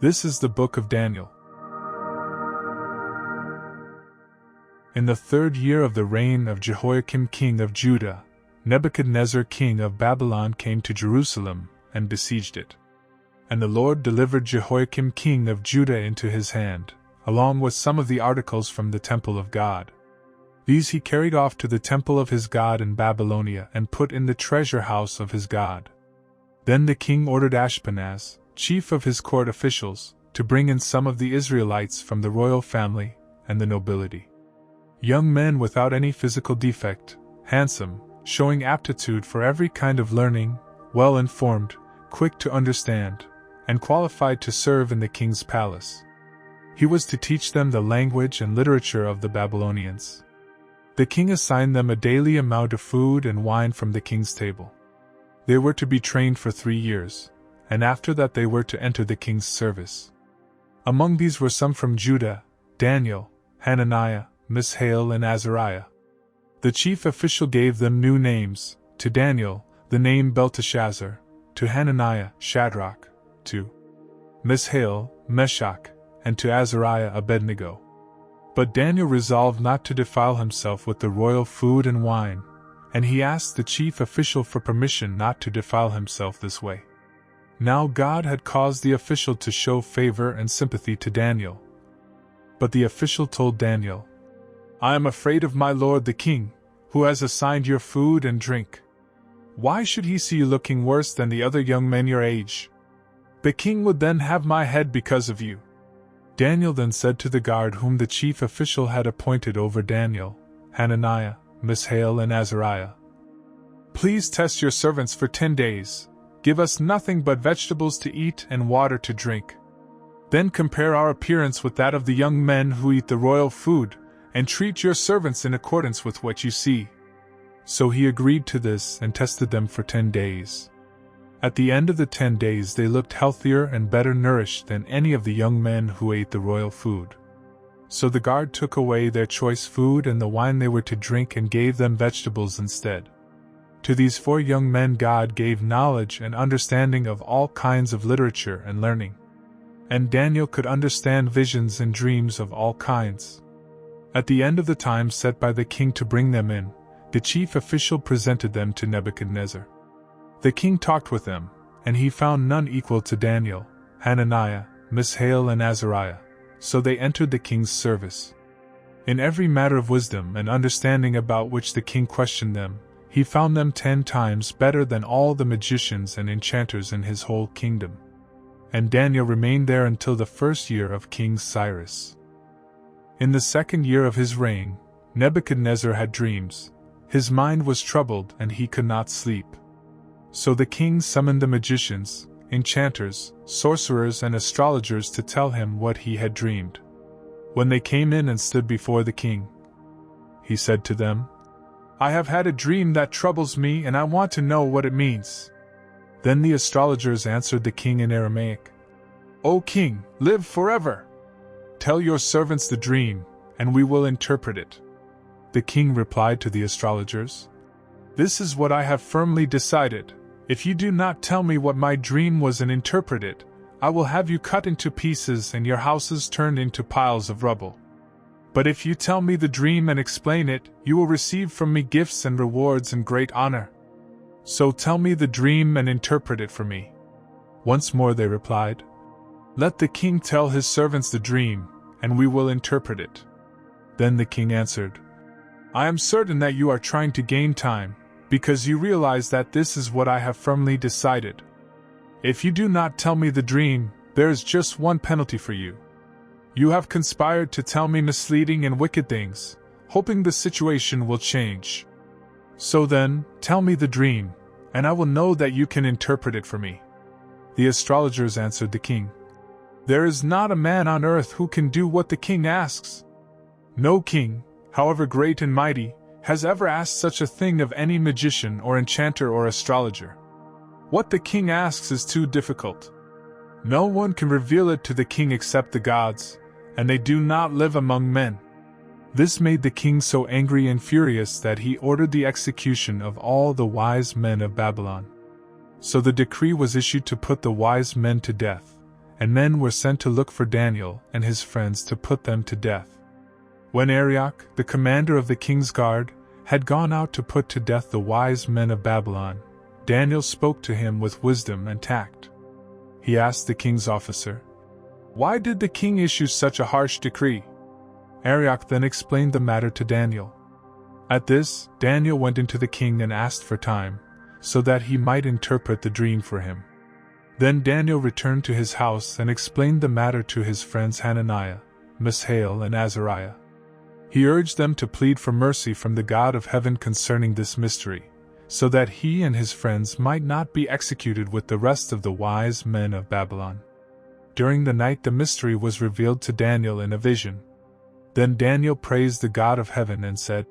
This is the book of Daniel. In the 3rd year of the reign of Jehoiakim king of Judah, Nebuchadnezzar king of Babylon came to Jerusalem and besieged it. And the Lord delivered Jehoiakim king of Judah into his hand, along with some of the articles from the temple of God. These he carried off to the temple of his God in Babylonia and put in the treasure house of his God. Then the king ordered Ashpenaz, chief of his court officials, to bring in some of the Israelites from the royal family and the nobility. Young men without any physical defect, handsome, showing aptitude for every kind of learning, well-informed, quick to understand, and qualified to serve in the king's palace. He was to teach them the language and literature of the Babylonians. The king assigned them a daily amount of food and wine from the king's table. They were to be trained for 3 years, and after that they were to enter the king's service. Among these were some from Judah: Daniel, Hananiah, Mishael, and Azariah. The chief official gave them new names: to Daniel, the name Belteshazzar; to Hananiah, Shadrach; to Mishael, Meshach; and to Azariah, Abednego. But Daniel resolved not to defile himself with the royal food and wine, and he asked the chief official for permission not to defile himself this way. Now God had caused the official to show favor and sympathy to Daniel. But the official told Daniel, "I am afraid of my lord the king, who has assigned your food and drink. Why should he see you looking worse than the other young men your age? The king would then have my head because of you." Daniel then said to the guard whom the chief official had appointed over Daniel, Hananiah, Mishael, and Azariah, "Please test your servants for 10 days. Give us nothing but vegetables to eat and water to drink. Then compare our appearance with that of the young men who eat the royal food, and treat your servants in accordance with what you see." So he agreed to this and tested them for 10 days. At the end of the 10 days they looked healthier and better nourished than any of the young men who ate the royal food. So the guard took away their choice food and the wine they were to drink and gave them vegetables instead. To these 4 young men God gave knowledge and understanding of all kinds of literature and learning. And Daniel could understand visions and dreams of all kinds. At the end of the time set by the king to bring them in, the chief official presented them to Nebuchadnezzar. The king talked with them, and he found none equal to Daniel, Hananiah, Mishael, and Azariah, so they entered the king's service. In every matter of wisdom and understanding about which the king questioned them, he found them 10 times better than all the magicians and enchanters in his whole kingdom. And Daniel remained there until the 1st year of King Cyrus. In the 2nd year of his reign, Nebuchadnezzar had dreams. His mind was troubled and he could not sleep. So the king summoned the magicians, enchanters, sorcerers, and astrologers to tell him what he had dreamed. When they came in and stood before the king, he said to them, "I have had a dream that troubles me and I want to know what it means." Then the astrologers answered the king in Aramaic, "O king, live forever! Tell your servants the dream, and we will interpret it." The king replied to the astrologers, "This is what I have firmly decided. If you do not tell me what my dream was and interpret it, I will have you cut into pieces and your houses turned into piles of rubble. But if you tell me the dream and explain it, you will receive from me gifts and rewards and great honor. So tell me the dream and interpret it for me." Once more they replied, "Let the king tell his servants the dream, and we will interpret it." Then the king answered, "I am certain that you are trying to gain time, because you realize that this is what I have firmly decided. If you do not tell me the dream, there is just one penalty for you. You have conspired to tell me misleading and wicked things, hoping the situation will change. So then, tell me the dream, and I will know that you can interpret it for me." The astrologers answered the king, "There is not a man on earth who can do what the king asks. No king, however great and mighty, has ever asked such a thing of any magician or enchanter or astrologer. What the king asks is too difficult. No one can reveal it to the king except the gods, and they do not live among men." This made the king so angry and furious that he ordered the execution of all the wise men of Babylon. So the decree was issued to put the wise men to death, and men were sent to look for Daniel and his friends to put them to death. When Arioch, the commander of the king's guard, had gone out to put to death the wise men of Babylon, Daniel spoke to him with wisdom and tact. He asked the king's officer, "Why did the king issue such a harsh decree?" Arioch then explained the matter to Daniel. At this, Daniel went into the king and asked for time, so that he might interpret the dream for him. Then Daniel returned to his house and explained the matter to his friends Hananiah, Mishael, and Azariah. He urged them to plead for mercy from the God of heaven concerning this mystery, so that he and his friends might not be executed with the rest of the wise men of Babylon. During the night the mystery was revealed to Daniel in a vision. Then Daniel praised the God of heaven and said,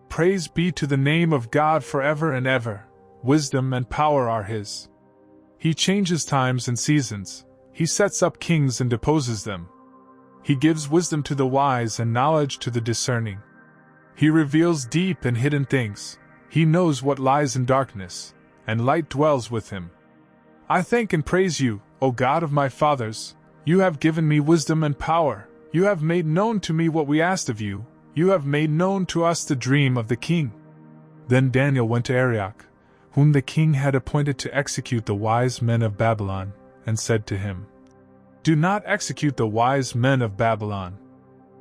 "Praise be to the name of God forever and ever. Wisdom and power are his. He changes times and seasons. He sets up kings and deposes them. He gives wisdom to the wise and knowledge to the discerning. He reveals deep and hidden things. He knows what lies in darkness, and light dwells with him. I thank and praise you, O God of my fathers. You have given me wisdom and power. You have made known to me what we asked of you. You have made known to us the dream of the king." Then Daniel went to Arioch, whom the king had appointed to execute the wise men of Babylon, and said to him, "Do not execute the wise men of Babylon.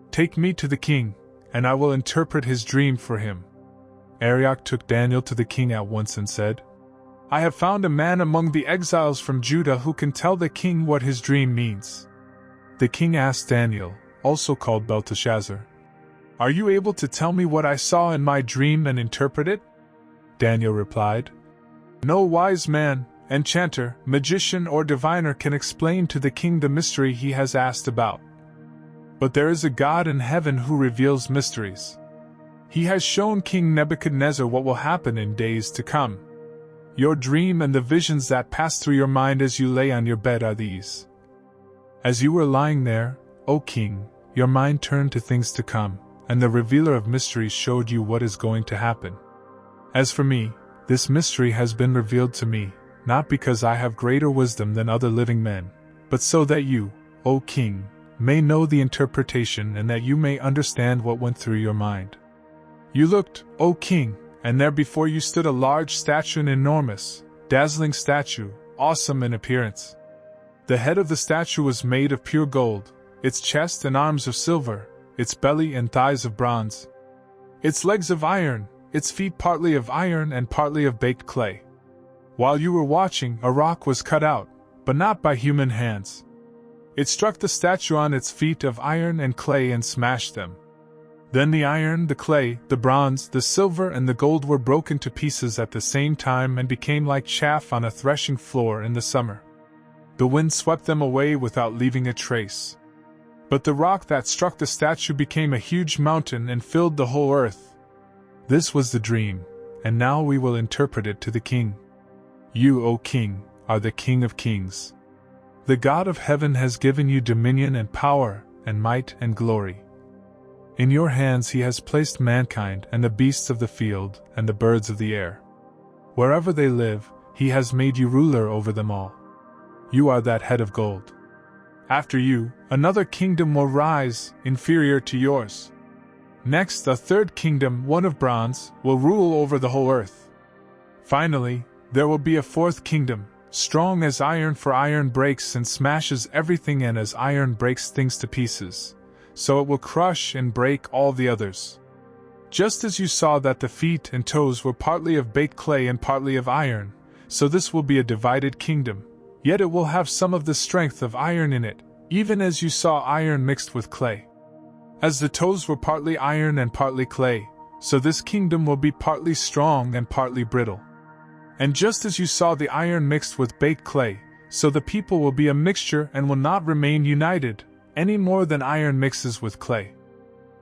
Take me to the king, and I will interpret his dream for him." Arioch took Daniel to the king at once and said, "I have found a man among the exiles from Judah who can tell the king what his dream means." The king asked Daniel, also called Belteshazzar, "Are you able to tell me what I saw in my dream and interpret it?" Daniel replied, "No wise man, enchanter, magician, or diviner can explain to the king the mystery he has asked about. But there is a God in heaven who reveals mysteries. He has shown King Nebuchadnezzar what will happen in days to come. Your dream and the visions that pass through your mind as you lay on your bed are these. As you were lying there, O king, your mind turned to things to come, and the revealer of mysteries showed you what is going to happen. As for me, this mystery has been revealed to me, not because I have greater wisdom than other living men, but so that you, O king, may know the interpretation and that you may understand what went through your mind. You looked, O king, and there before you stood a large statue, an enormous, dazzling statue, awesome in appearance. The head of the statue was made of pure gold, its chest and arms of silver, its belly and thighs of bronze, its legs of iron, its feet partly of iron and partly of baked clay. While you were watching, a rock was cut out, but not by human hands. It struck the statue on its feet of iron and clay and smashed them. Then the iron, the clay, the bronze, the silver, and the gold were broken to pieces at the same time and became like chaff on a threshing floor in the summer. The wind swept them away without leaving a trace. But the rock that struck the statue became a huge mountain and filled the whole earth. This was the dream, and now we will interpret it to the king. You, O king, are the King of kings. The God of heaven has given you dominion and power, and might and glory. In your hands he has placed mankind and the beasts of the field and the birds of the air. Wherever they live, he has made you ruler over them all. You are that head of gold. After you, another kingdom will rise, inferior to yours. Next, a third kingdom, one of bronze, will rule over the whole earth. Finally, there will be a fourth kingdom, strong as iron, for iron breaks and smashes everything, and as iron breaks things to pieces, so it will crush and break all the others. Just as you saw that the feet and toes were partly of baked clay and partly of iron, so this will be a divided kingdom, yet it will have some of the strength of iron in it, even as you saw iron mixed with clay. As the toes were partly iron and partly clay, so this kingdom will be partly strong and partly brittle. And just as you saw the iron mixed with baked clay, so the people will be a mixture and will not remain united, any more than iron mixes with clay.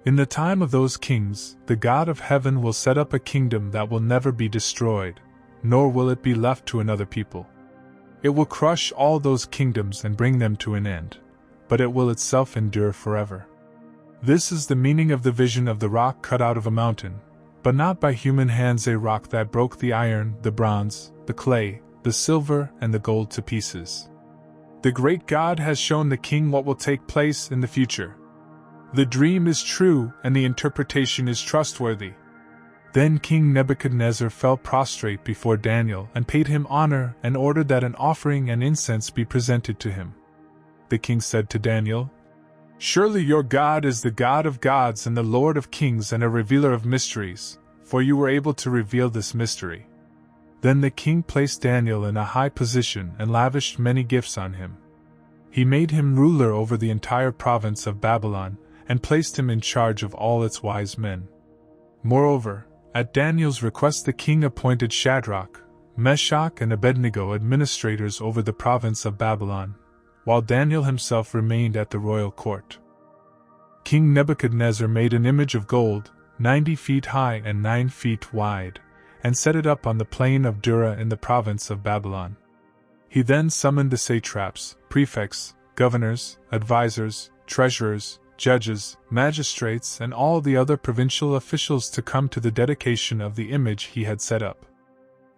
In the time of those kings, the God of heaven will set up a kingdom that will never be destroyed, nor will it be left to another people. It will crush all those kingdoms and bring them to an end, but it will itself endure forever. This is the meaning of the vision of the rock cut out of a mountain, but not by human hands, a rock that broke the iron, the bronze, the clay, the silver, and the gold to pieces. The great God has shown the king what will take place in the future. The dream is true and the interpretation is trustworthy." Then King Nebuchadnezzar fell prostrate before Daniel and paid him honor and ordered that an offering and incense be presented to him. The king said to Daniel, "Surely your God is the God of gods and the Lord of kings and a revealer of mysteries, for you were able to reveal this mystery." Then the king placed Daniel in a high position and lavished many gifts on him. He made him ruler over the entire province of Babylon and placed him in charge of all its wise men. Moreover, at Daniel's request the king appointed Shadrach, Meshach and Abednego administrators over the province of Babylon, while Daniel himself remained at the royal court. King Nebuchadnezzar made an image of gold, 90 feet high and 9 feet wide, and set it up on the plain of Dura in the province of Babylon. He then summoned the satraps, prefects, governors, advisors, treasurers, judges, magistrates, and all the other provincial officials to come to the dedication of the image he had set up.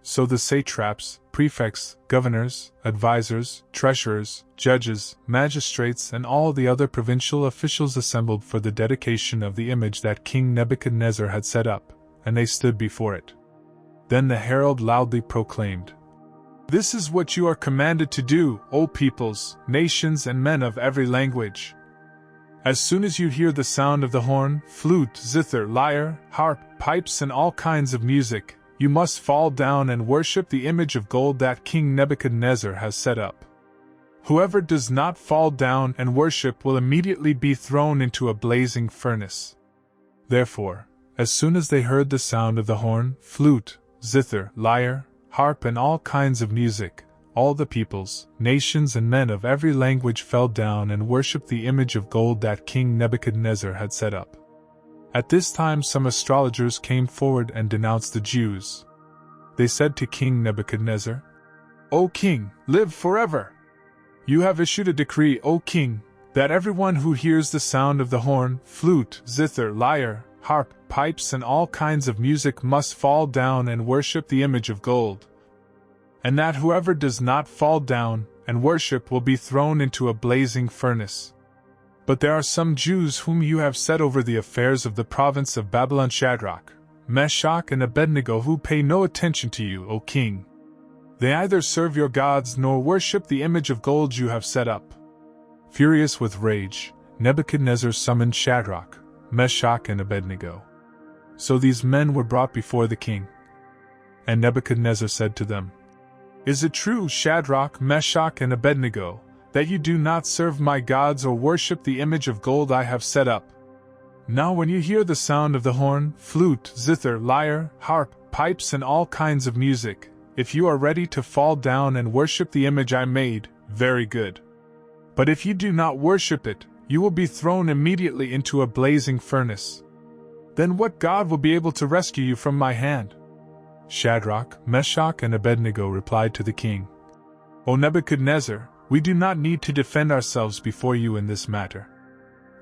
So the satraps, prefects, governors, advisors, treasurers, judges, magistrates, and all the other provincial officials assembled for the dedication of the image that King Nebuchadnezzar had set up, and they stood before it. Then the herald loudly proclaimed, "This is what you are commanded to do, O peoples, nations, and men of every language. As soon as you hear the sound of the horn, flute, zither, lyre, harp, pipes, and all kinds of music, you must fall down and worship the image of gold that King Nebuchadnezzar has set up. Whoever does not fall down and worship will immediately be thrown into a blazing furnace." Therefore, as soon as they heard the sound of the horn, flute, zither, lyre, harp, and all kinds of music, all the peoples, nations, and men of every language fell down and worshipped the image of gold that King Nebuchadnezzar had set up. At this time some astrologers came forward and denounced the Jews. They said to King Nebuchadnezzar, "O king, live forever! You have issued a decree, O king, that everyone who hears the sound of the horn, flute, zither, lyre, harp, pipes, and all kinds of music must fall down and worship the image of gold, and that whoever does not fall down and worship will be thrown into a blazing furnace. But there are some Jews whom you have set over the affairs of the province of Babylon, Shadrach, Meshach, and Abednego, who pay no attention to you, O king. They either serve your gods nor worship the image of gold you have set up." Furious with rage, Nebuchadnezzar summoned Shadrach, Meshach, and Abednego. So these men were brought before the king. And Nebuchadnezzar said to them, "Is it true, Shadrach, Meshach, and Abednego, that you do not serve my gods or worship the image of gold I have set up? Now when you hear the sound of the horn, flute, zither, lyre, harp, pipes, and all kinds of music, if you are ready to fall down and worship the image I made, very good. But if you do not worship it, you will be thrown immediately into a blazing furnace. Then what God will be able to rescue you from my hand?" Shadrach, Meshach, and Abednego replied to the king, "O Nebuchadnezzar, we do not need to defend ourselves before you in this matter.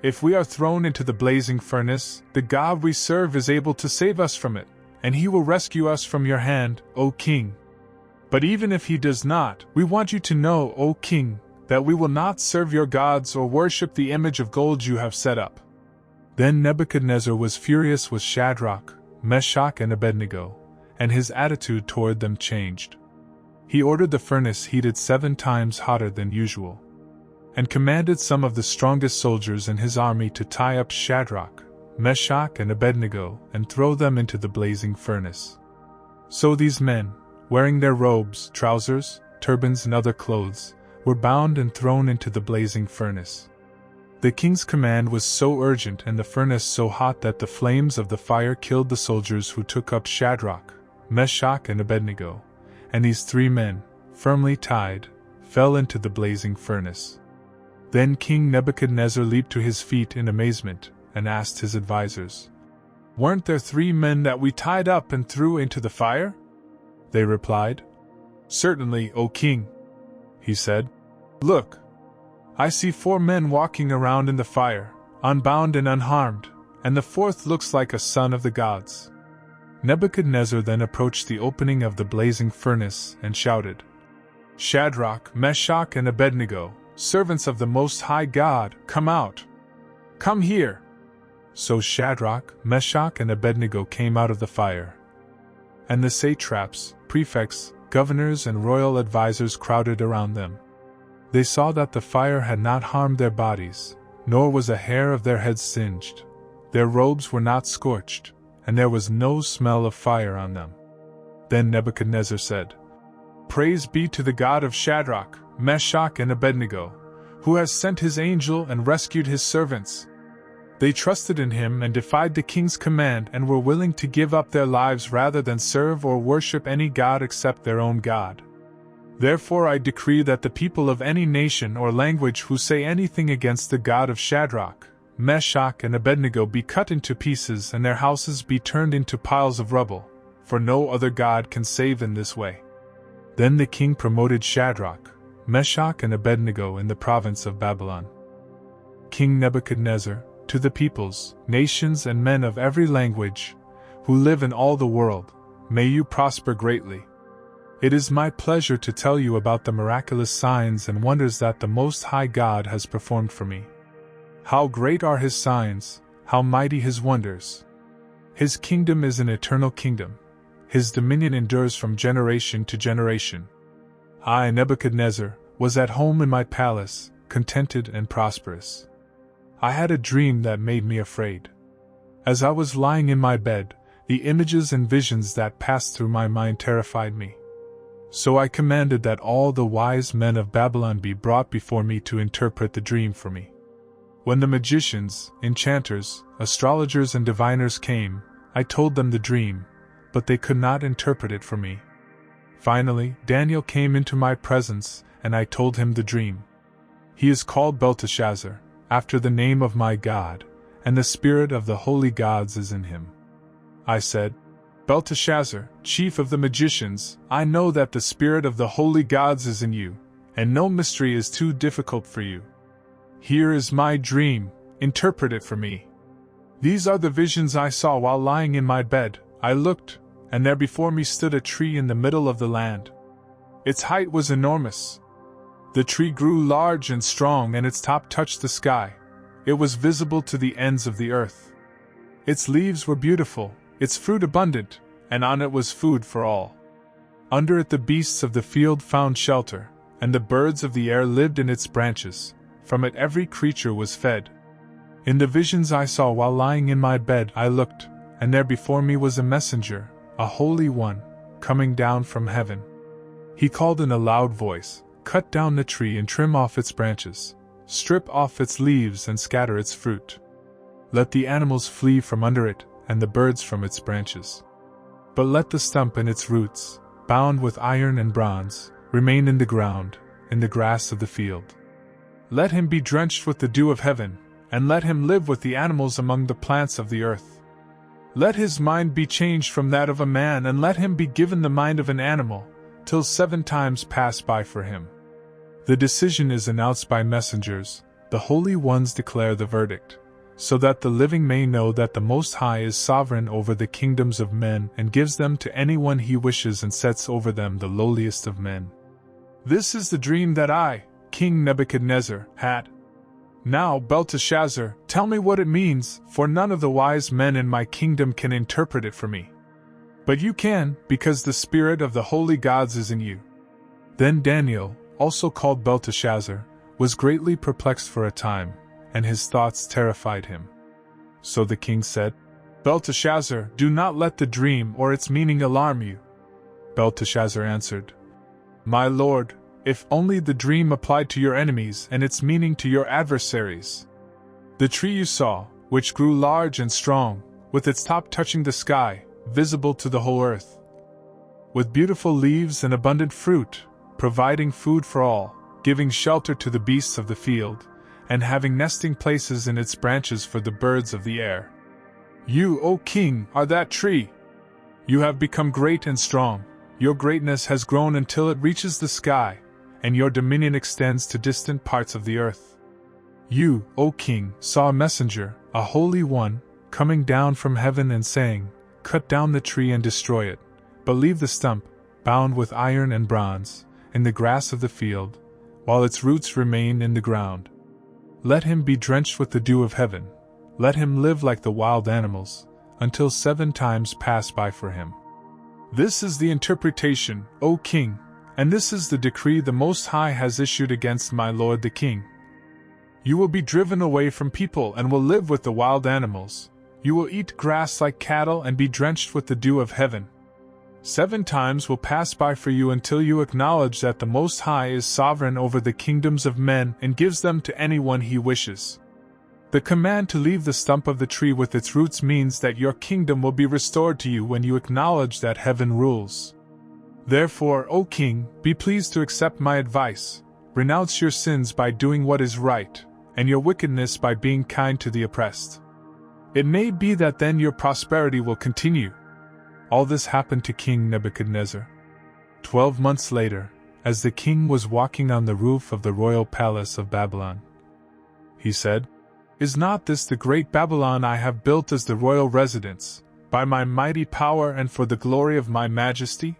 If we are thrown into the blazing furnace, the God we serve is able to save us from it, and he will rescue us from your hand, O king. But even if he does not, we want you to know, O king, that we will not serve your gods or worship the image of gold you have set up." Then Nebuchadnezzar was furious with Shadrach, Meshach, and Abednego, and his attitude toward them changed. He ordered the furnace heated 7 times hotter than usual, and commanded some of the strongest soldiers in his army to tie up Shadrach, Meshach, and Abednego and throw them into the blazing furnace. So these men, wearing their robes, trousers, turbans, and other clothes, were bound and thrown into the blazing furnace. The king's command was so urgent and the furnace so hot that the flames of the fire killed the soldiers who took up Shadrach, Meshach, and Abednego, and these 3 men, firmly tied, fell into the blazing furnace. Then King Nebuchadnezzar leaped to his feet in amazement and asked his advisors, "Weren't there 3 men that we tied up and threw into the fire?" They replied, "Certainly, O king." He said, "Look, I see 4 men walking around in the fire, unbound and unharmed, and the 4th looks like a son of the gods." Nebuchadnezzar then approached the opening of the blazing furnace and shouted, "Shadrach, Meshach, and Abednego, servants of the Most High God, come out! Come here!" So Shadrach, Meshach, and Abednego came out of the fire. And the satraps, prefects, governors, and royal advisers crowded around them. They saw that the fire had not harmed their bodies, nor was a hair of their heads singed. Their robes were not scorched, and there was no smell of fire on them. Then Nebuchadnezzar said, "Praise be to the God of Shadrach, Meshach, and Abednego, who has sent his angel and rescued his servants. They trusted in him and defied the king's command and were willing to give up their lives rather than serve or worship any god except their own God. Therefore I decree that the people of any nation or language who say anything against the God of Shadrach, Meshach, and Abednego be cut into pieces and their houses be turned into piles of rubble, for no other god can save in this way." Then the king promoted Shadrach, Meshach, and Abednego in the province of Babylon. King Nebuchadnezzar, to the peoples, nations, and men of every language, who live in all the world, may you prosper greatly. It is my pleasure to tell you about the miraculous signs and wonders that the Most High God has performed for me. How great are his signs, how mighty his wonders! His kingdom is an eternal kingdom. His dominion endures from generation to generation. I, Nebuchadnezzar, was at home in my palace, contented and prosperous. I had a dream that made me afraid. As I was lying in my bed, the images and visions that passed through my mind terrified me. So I commanded that all the wise men of Babylon be brought before me to interpret the dream for me. When the magicians, enchanters, astrologers, and diviners came, I told them the dream, but they could not interpret it for me. Finally, Daniel came into my presence, and I told him the dream. He is called Belteshazzar, after the name of my God, and the spirit of the holy gods is in him. I said, "Belteshazzar, chief of the magicians, I know that the spirit of the holy gods is in you, and no mystery is too difficult for you. Here is my dream, interpret it for me. These are the visions I saw while lying in my bed. I looked, and there before me stood a tree in the middle of the land. Its height was enormous. The tree grew large and strong, and its top touched the sky. It was visible to the ends of the earth. Its leaves were beautiful, its fruit abundant, and on it was food for all. Under it the beasts of the field found shelter, and the birds of the air lived in its branches. From it every creature was fed. In the visions I saw while lying in my bed I looked, and there before me was a messenger, a holy one, coming down from heaven. He called in a loud voice, "Cut down the tree and trim off its branches, strip off its leaves and scatter its fruit. Let the animals flee from under it, and the birds from its branches. But let the stump and its roots, bound with iron and bronze, remain in the ground, in the grass of the field. Let him be drenched with the dew of heaven, and let him live with the animals among the plants of the earth. Let his mind be changed from that of a man, and let him be given the mind of an animal, till 7 times pass by for him." The decision is announced by messengers, the holy ones declare the verdict, so that the living may know that the Most High is sovereign over the kingdoms of men and gives them to anyone he wishes and sets over them the lowliest of men. This is the dream that I, King Nebuchadnezzar, had. Now, Belteshazzar, tell me what it means, for none of the wise men in my kingdom can interpret it for me. But you can, because the spirit of the holy gods is in you." Then Daniel, also called Belteshazzar, was greatly perplexed for a time, and his thoughts terrified him. So the king said, "Belteshazzar, do not let the dream or its meaning alarm you." Belteshazzar answered, "My lord, if only the dream applied to your enemies and its meaning to your adversaries. The tree you saw, which grew large and strong, with its top touching the sky, visible to the whole earth, with beautiful leaves and abundant fruit, providing food for all, giving shelter to the beasts of the field, and having nesting places in its branches for the birds of the air. You, O king, are that tree. You have become great and strong. Your greatness has grown until it reaches the sky, and your dominion extends to distant parts of the earth. You, O king, saw a messenger, a holy one, coming down from heaven and saying, 'Cut down the tree and destroy it, but leave the stump, bound with iron and bronze, in the grass of the field, while its roots remain in the ground. Let him be drenched with the dew of heaven. Let him live like the wild animals, until 7 times pass by for him. This is the interpretation, O king, and this is the decree the Most High has issued against my lord the king. You will be driven away from people and will live with the wild animals. You will eat grass like cattle and be drenched with the dew of heaven. 7 times will pass by for you until you acknowledge that the Most High is sovereign over the kingdoms of men and gives them to anyone he wishes. The command to leave the stump of the tree with its roots means that your kingdom will be restored to you when you acknowledge that heaven rules. Therefore, O king, be pleased to accept my advice. Renounce your sins by doing what is right, and your wickedness by being kind to the oppressed. It may be that then your prosperity will continue. All this happened to King Nebuchadnezzar. 12 months later, as the king was walking on the roof of the royal palace of Babylon, he said, "Is not this the great Babylon I have built as the royal residence, by my mighty power and for the glory of my majesty?"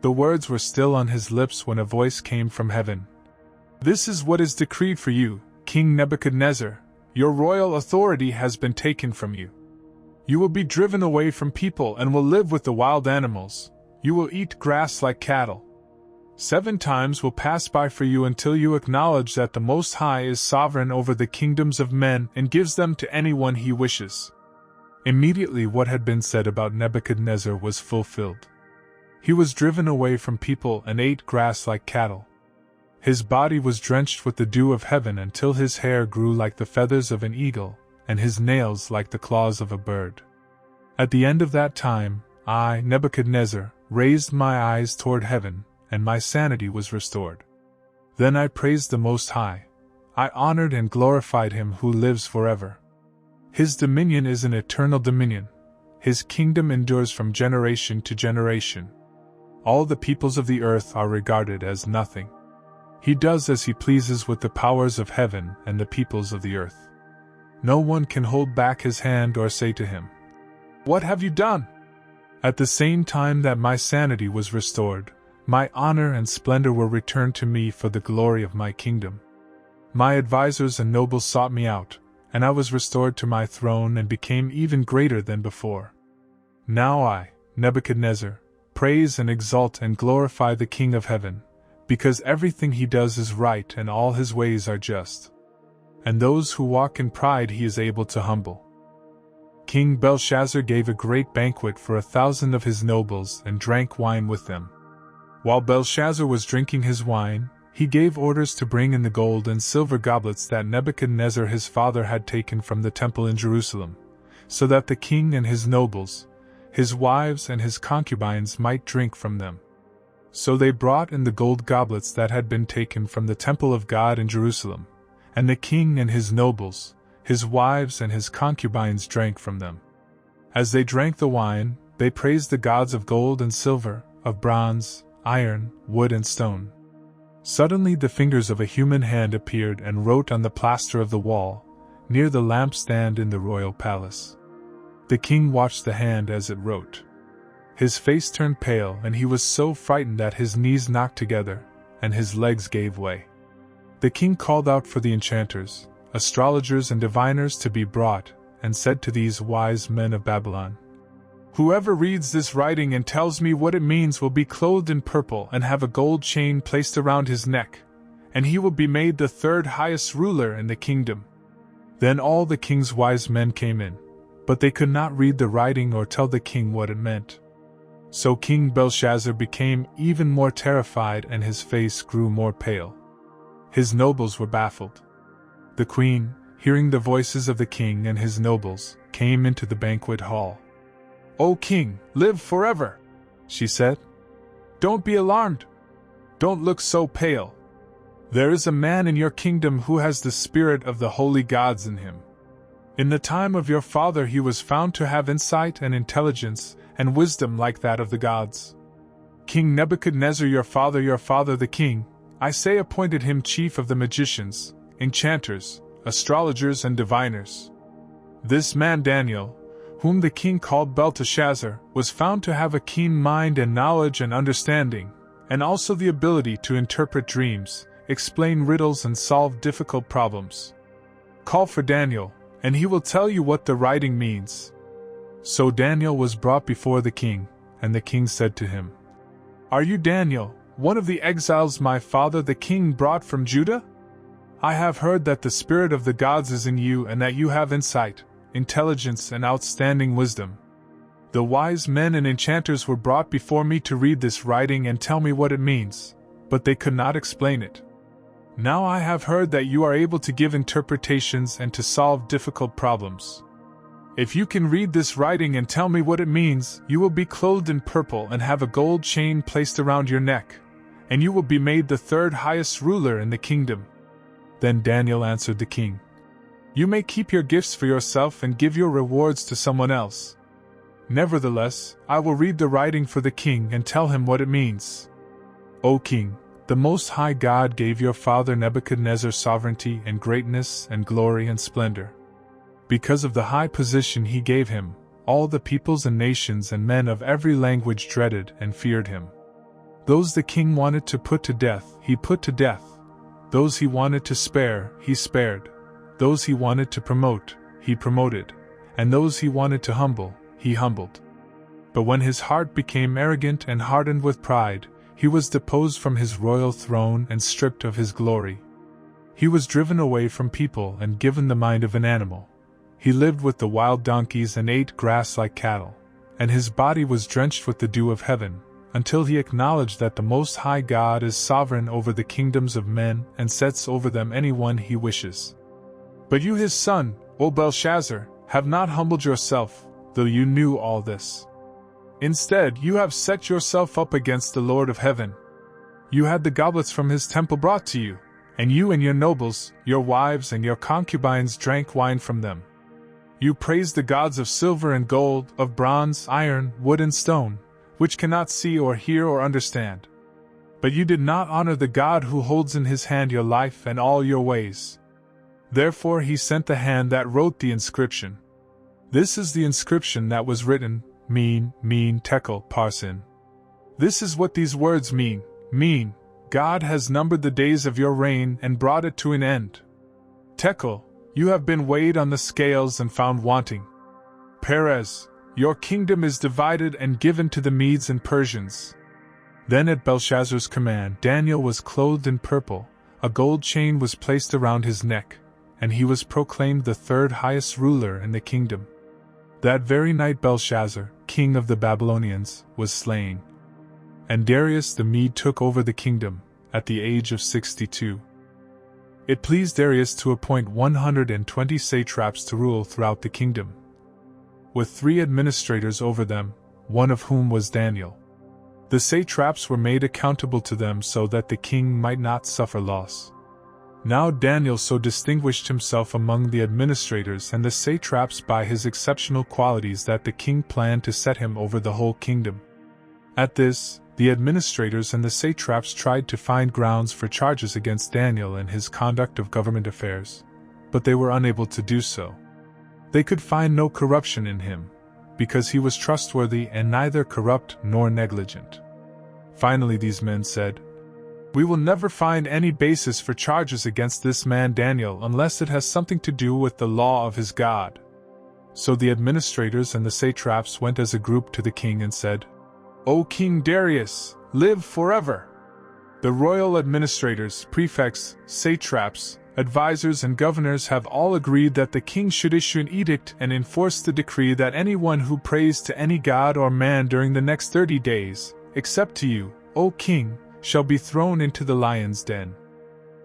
The words were still on his lips when a voice came from heaven. "This is what is decreed for you, King Nebuchadnezzar. Your royal authority has been taken from you. You will be driven away from people and will live with the wild animals. You will eat grass like cattle. 7 times will pass by for you until you acknowledge that the Most High is sovereign over the kingdoms of men and gives them to anyone he wishes." Immediately what had been said about Nebuchadnezzar was fulfilled. He was driven away from people and ate grass like cattle. His body was drenched with the dew of heaven until his hair grew like the feathers of an eagle, and his nails like the claws of a bird. At the end of that time, I, Nebuchadnezzar, raised my eyes toward heaven, and my sanity was restored. Then I praised the Most High. I honored and glorified him who lives forever. His dominion is an eternal dominion. His kingdom endures from generation to generation. All the peoples of the earth are regarded as nothing. He does as he pleases with the powers of heaven and the peoples of the earth. No one can hold back his hand or say to him, "What have you done?" At the same time that my sanity was restored, my honor and splendor were returned to me for the glory of my kingdom. My advisors and nobles sought me out, and I was restored to my throne and became even greater than before. Now I, Nebuchadnezzar, praise and exalt and glorify the King of heaven, because everything he does is right and all his ways are just. And those who walk in pride he is able to humble. King Belshazzar gave a great banquet for 1,000 of his nobles and drank wine with them. While Belshazzar was drinking his wine, he gave orders to bring in the gold and silver goblets that Nebuchadnezzar his father had taken from the temple in Jerusalem, so that the king and his nobles, his wives and his concubines might drink from them. So they brought in the gold goblets that had been taken from the temple of God in Jerusalem, and the king and his nobles, his wives and his concubines drank from them. As they drank the wine, they praised the gods of gold and silver, of bronze, iron, wood and stone. Suddenly the fingers of a human hand appeared and wrote on the plaster of the wall, near the lampstand in the royal palace. The king watched the hand as it wrote. His face turned pale and he was so frightened that his knees knocked together, and his legs gave way. The king called out for the enchanters, astrologers and diviners to be brought, and said to these wise men of Babylon, "Whoever reads this writing and tells me what it means will be clothed in purple and have a gold chain placed around his neck, and he will be made the 3rd highest ruler in the kingdom." Then all the king's wise men came in, but they could not read the writing or tell the king what it meant. So King Belshazzar became even more terrified and his face grew more pale. His nobles were baffled. The queen, hearing the voices of the king and his nobles, came into the banquet hall. "O king, live forever," she said. "Don't be alarmed. Don't look so pale. There is a man in your kingdom who has the spirit of the holy gods in him. In the time of your father he was found to have insight and intelligence and wisdom like that of the gods. King Nebuchadnezzar your father the king, I say appointed him chief of the magicians, enchanters, astrologers and diviners. This man Daniel, whom the king called Belteshazzar, was found to have a keen mind and knowledge and understanding, and also the ability to interpret dreams, explain riddles and solve difficult problems. Call for Daniel, and he will tell you what the writing means." So Daniel was brought before the king, and the king said to him, "Are you Daniel, one of the exiles my father the king brought from Judah? I have heard that the spirit of the gods is in you and that you have insight, intelligence and outstanding wisdom. The wise men and enchanters were brought before me to read this writing and tell me what it means, but they could not explain it. Now I have heard that you are able to give interpretations and to solve difficult problems. If you can read this writing and tell me what it means, you will be clothed in purple and have a gold chain placed around your neck, and you will be made the third highest ruler in the kingdom." Then Daniel answered the king, "You may keep your gifts for yourself and give your rewards to someone else. Nevertheless, I will read the writing for the king and tell him what it means. O king, the Most High God gave your father Nebuchadnezzar sovereignty and greatness and glory and splendor. Because of the high position he gave him, all the peoples and nations and men of every language dreaded and feared him. Those the king wanted to put to death, he put to death. Those he wanted to spare, he spared. Those he wanted to promote, he promoted. And those he wanted to humble, he humbled. But when his heart became arrogant and hardened with pride, he was deposed from his royal throne and stripped of his glory. He was driven away from people and given the mind of an animal. He lived with the wild donkeys and ate grass like cattle, and his body was drenched with the dew of heaven, until he acknowledged that the Most High God is sovereign over the kingdoms of men and sets over them anyone he wishes. But you his son, O Belshazzar, have not humbled yourself, though you knew all this. Instead, you have set yourself up against the Lord of heaven. You had the goblets from his temple brought to you, and you and your nobles, your wives and your concubines drank wine from them. You praised the gods of silver and gold, of bronze, iron, wood and stone, which cannot see or hear or understand. But you did not honor the God who holds in his hand your life and all your ways. Therefore he sent the hand that wrote the inscription. This is the inscription that was written, Mene, Tekel, Parsin. This is what these words mean. Mene, God has numbered the days of your reign and brought it to an end. Tekel, you have been weighed on the scales and found wanting. Perez, your kingdom is divided and given to the Medes and Persians. Then at Belshazzar's command, Daniel was clothed in purple, a gold chain was placed around his neck, and he was proclaimed the third highest ruler in the kingdom. That very night Belshazzar, king of the Babylonians, was slain. And Darius the Mede took over the kingdom, at the age of 62. It pleased Darius to appoint 120 satraps to rule throughout the kingdom, with 3 administrators over them, one of whom was Daniel. The satraps were made accountable to them so that the king might not suffer loss. Now Daniel so distinguished himself among the administrators and the satraps by his exceptional qualities that the king planned to set him over the whole kingdom. At this, the administrators and the satraps tried to find grounds for charges against Daniel in his conduct of government affairs, but they were unable to do so. They could find no corruption in him, because he was trustworthy and neither corrupt nor negligent. Finally these men said, "We will never find any basis for charges against this man Daniel unless it has something to do with the law of his God." So the administrators and the satraps went as a group to the king and said, "O King Darius, live forever!" The royal administrators, prefects, satraps, advisors and governors have all agreed that the king should issue an edict and enforce the decree that anyone who prays to any god or man during the next 30 days, except to you, O king, shall be thrown into the lion's den.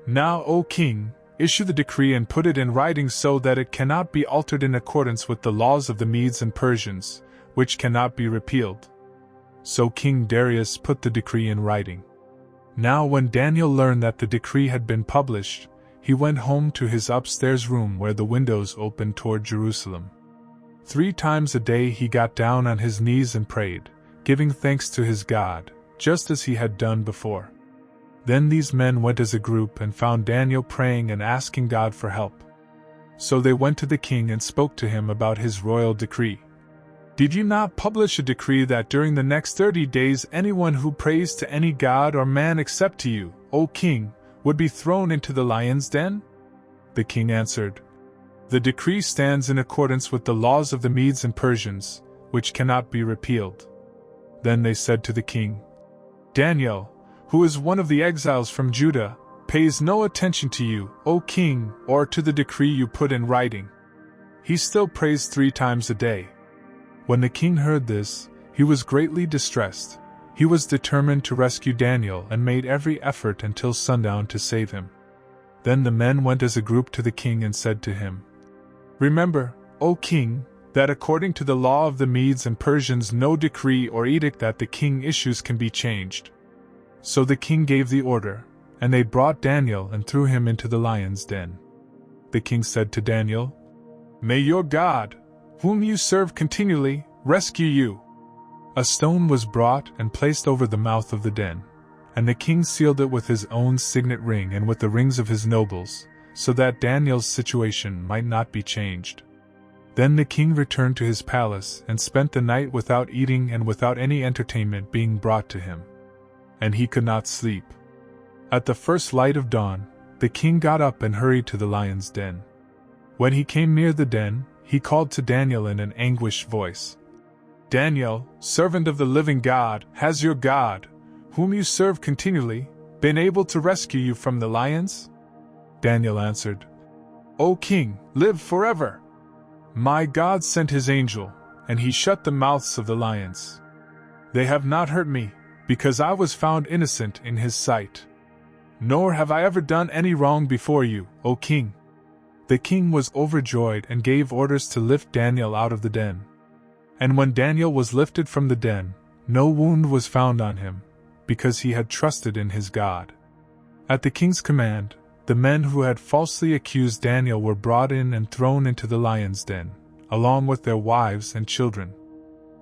Now, O king, issue the decree and put it in writing so that it cannot be altered in accordance with the laws of the Medes and Persians, which cannot be repealed. So King Darius put the decree in writing. Now when Daniel learned that the decree had been published, he went home to his upstairs room where the windows opened toward Jerusalem. 3 times a day he got down on his knees and prayed, giving thanks to his God, just as he had done before. Then these men went as a group and found Daniel praying and asking God for help. So they went to the king and spoke to him about his royal decree. Did you not publish a decree that during the next 30 days anyone who prays to any god or man except to you, O king, would be thrown into the lion's den?" The king answered, "The decree stands in accordance with the laws of the Medes and Persians, which cannot be repealed." Then they said to the king, "Daniel, who is one of the exiles from Judah, pays no attention to you, O king, or to the decree you put in writing. He still prays 3 times a day." When the king heard this, he was greatly distressed. He was determined to rescue Daniel and made every effort until sundown to save him. Then the men went as a group to the king and said to him, "Remember, O king, that according to the law of the Medes and Persians no decree or edict that the king issues can be changed." So the king gave the order, and they brought Daniel and threw him into the lion's den. The king said to Daniel, "May your God, whom you serve continually, rescue you." A stone was brought and placed over the mouth of the den, and the king sealed it with his own signet ring and with the rings of his nobles, so that Daniel's situation might not be changed. Then the king returned to his palace and spent the night without eating and without any entertainment being brought to him. And he could not sleep. At the first light of dawn, the king got up and hurried to the lion's den. When he came near the den, he called to Daniel in an anguished voice, "Daniel, servant of the living God, has your God, whom you serve continually, been able to rescue you from the lions?" Daniel answered, "O king, live forever! My God sent his angel, and he shut the mouths of the lions. They have not hurt me, because I was found innocent in his sight. Nor have I ever done any wrong before you, O king." The king was overjoyed and gave orders to lift Daniel out of the den. And when Daniel was lifted from the den, no wound was found on him, because he had trusted in his God. At the king's command, the men who had falsely accused Daniel were brought in and thrown into the lion's den, along with their wives and children.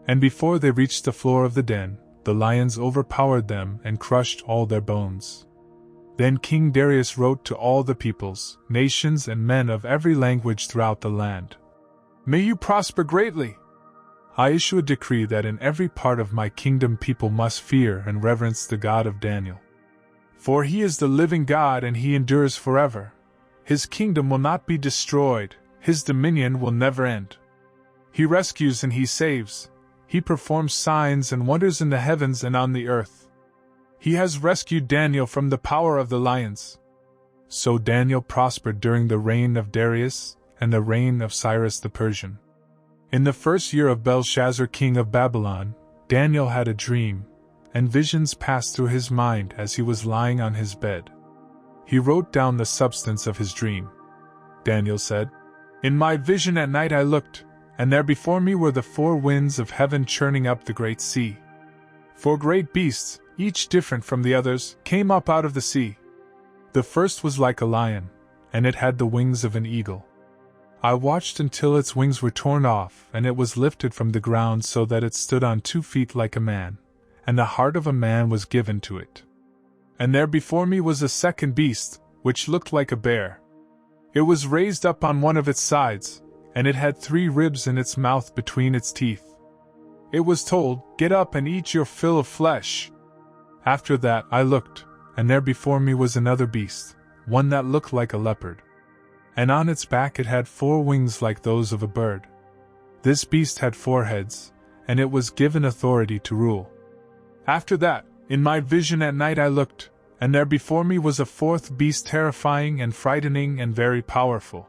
And before they reached the floor of the den, the lions overpowered them and crushed all their bones. Then King Darius wrote to all the peoples, nations and men of every language throughout the land, "May you prosper greatly! I issue a decree that in every part of my kingdom people must fear and reverence the God of Daniel. For he is the living God and he endures forever. His kingdom will not be destroyed, his dominion will never end. He rescues and he saves. He performs signs and wonders in the heavens and on the earth. He has rescued Daniel from the power of the lions." So Daniel prospered during the reign of Darius and the reign of Cyrus the Persian. In the first year of Belshazzar king of Babylon, Daniel had a dream, and visions passed through his mind as he was lying on his bed. He wrote down the substance of his dream. Daniel said, "In my vision at night I looked, and there before me were the 4 winds of heaven churning up the great sea. 4 great beasts, each different from the others, came up out of the sea. The first was like a lion, and it had the wings of an eagle. I watched until its wings were torn off, and it was lifted from the ground so that it stood on 2 feet like a man, and the heart of a man was given to it. And there before me was a second beast, which looked like a bear. It was raised up on one of its sides, and it had 3 ribs in its mouth between its teeth. It was told, 'Get up and eat your fill of flesh.' After that I looked, and there before me was another beast, one that looked like a leopard. And on its back it had 4 wings like those of a bird. This beast had 4 heads, and it was given authority to rule. After that, in my vision at night I looked, and there before me was a 4th beast terrifying and frightening and very powerful.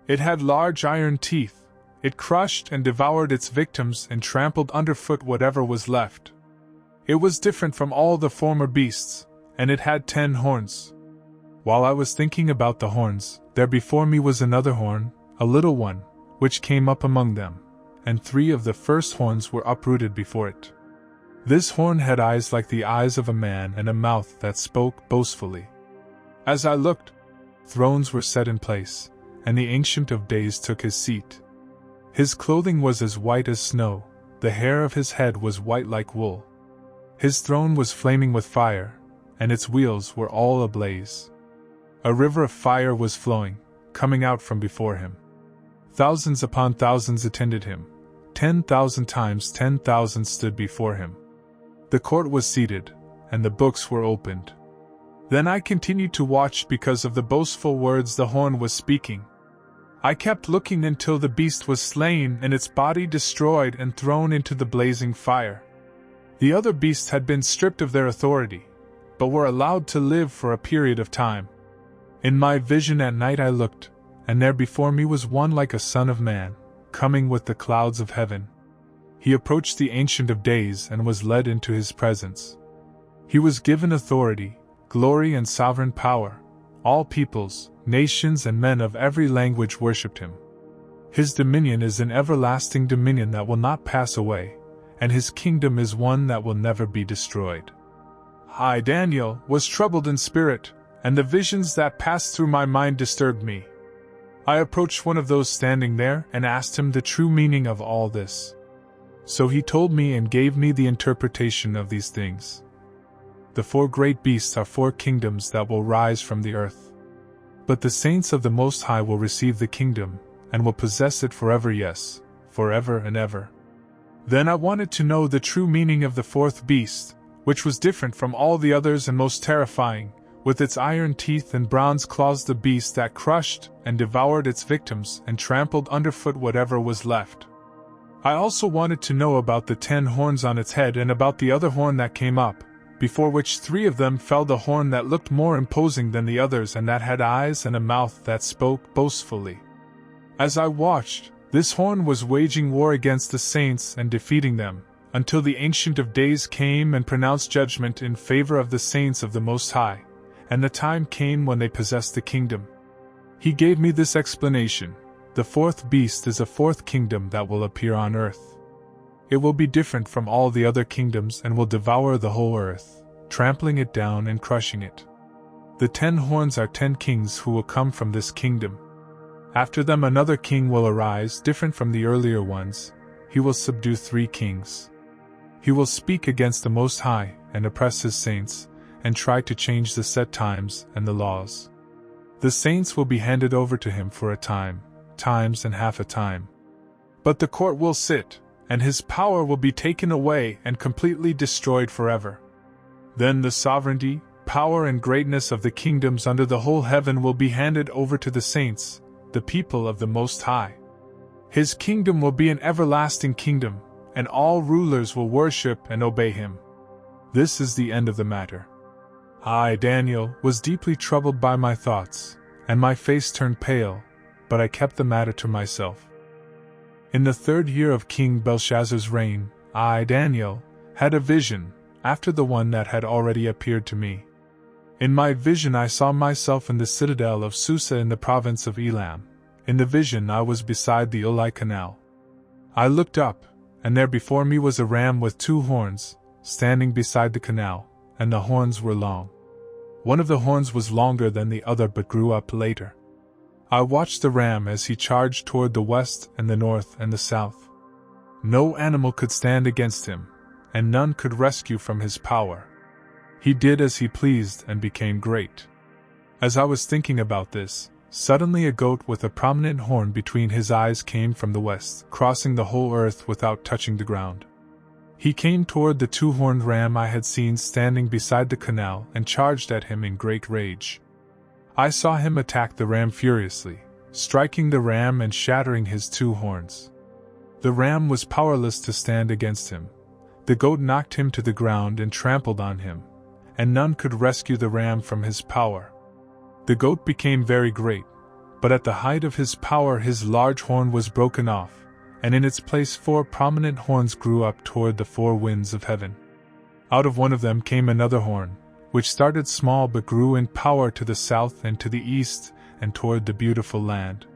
It had large iron teeth. It crushed and devoured its victims and trampled underfoot whatever was left. It was different from all the former beasts, and it had 10 horns. While I was thinking about the horns, there before me was another horn, a little one, which came up among them, and 3 of the first horns were uprooted before it. This horn had eyes like the eyes of a man and a mouth that spoke boastfully. As I looked, thrones were set in place, and the Ancient of Days took his seat. His clothing was as white as snow, the hair of his head was white like wool. His throne was flaming with fire, and its wheels were all ablaze. A river of fire was flowing, coming out from before him. Thousands upon thousands attended him, 10,000 times 10,000 stood before him. The court was seated, and the books were opened. Then I continued to watch because of the boastful words the horn was speaking. I kept looking until the beast was slain and its body destroyed and thrown into the blazing fire. The other beasts had been stripped of their authority, but were allowed to live for a period of time. In my vision at night I looked, and there before me was one like a son of man, coming with the clouds of heaven. He approached the Ancient of Days and was led into his presence. He was given authority, glory and sovereign power. All peoples, nations and men of every language worshipped him. His dominion is an everlasting dominion that will not pass away, and his kingdom is one that will never be destroyed. I, Daniel, was troubled in spirit, and the visions that passed through my mind disturbed me. I approached one of those standing there and asked him the true meaning of all this. So he told me and gave me the interpretation of these things. The 4 great beasts are 4 kingdoms that will rise from the earth. But the saints of the Most High will receive the kingdom, and will possess it forever, yes, forever and ever. Then I wanted to know the true meaning of the 4th beast, which was different from all the others and most terrifying, with its iron teeth and bronze claws, the beast that crushed and devoured its victims and trampled underfoot whatever was left. I also wanted to know about the 10 horns on its head and about the other horn that came up, before which 3 of them fell, the horn that looked more imposing than the others and that had eyes and a mouth that spoke boastfully. As I watched, this horn was waging war against the saints and defeating them, until the Ancient of Days came and pronounced judgment in favor of the saints of the Most High, and the time came when they possessed the kingdom. He gave me this explanation: the 4th beast is a 4th kingdom that will appear on earth. It will be different from all the other kingdoms and will devour the whole earth, trampling it down and crushing it. The 10 horns are 10 kings who will come from this kingdom. After them another king will arise, different from the earlier ones. He will subdue 3 kings. He will speak against the Most High and oppress his saints, and try to change the set times and the laws. The saints will be handed over to him for a time, times and half a time. But the court will sit, and his power will be taken away and completely destroyed forever. Then the sovereignty, power and greatness of the kingdoms under the whole heaven will be handed over to the saints, the people of the Most High. His kingdom will be an everlasting kingdom, and all rulers will worship and obey him. This is the end of the matter. I, Daniel, was deeply troubled by my thoughts, and my face turned pale, but I kept the matter to myself. In the 3rd year of King Belshazzar's reign, I, Daniel, had a vision, after the one that had already appeared to me. In my vision I saw myself in the citadel of Susa in the province of Elam. In the vision I was beside the Ulai Canal. I looked up, and there before me was a ram with 2 horns, standing beside the canal, and the horns were long. One of the horns was longer than the other but grew up later. I watched the ram as he charged toward the west and the north and the south. No animal could stand against him, and none could rescue from his power. He did as he pleased and became great. As I was thinking about this, suddenly a goat with a prominent horn between his eyes came from the west, crossing the whole earth without touching the ground. He came toward the 2-horned ram I had seen standing beside the canal and charged at him in great rage. I saw him attack the ram furiously, striking the ram and shattering his 2 horns. The ram was powerless to stand against him. The goat knocked him to the ground and trampled on him, and none could rescue the ram from his power. The goat became very great, but at the height of his power his large horn was broken off, and in its place 4 prominent horns grew up toward the 4 winds of heaven. Out of one of them came another horn, which started small but grew in power to the south and to the east and toward the beautiful land.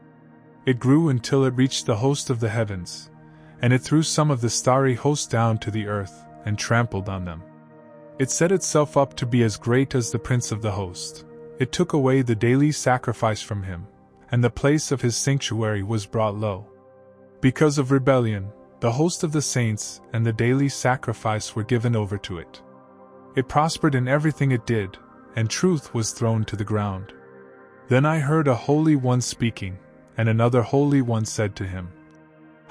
It grew until it reached the host of the heavens, and it threw some of the starry host down to the earth and trampled on them. It set itself up to be as great as the prince of the host. It took away the daily sacrifice from him, and the place of his sanctuary was brought low. Because of rebellion, the host of the saints and the daily sacrifice were given over to it. It prospered in everything it did, and truth was thrown to the ground. Then I heard a Holy One speaking, and another Holy One said to him,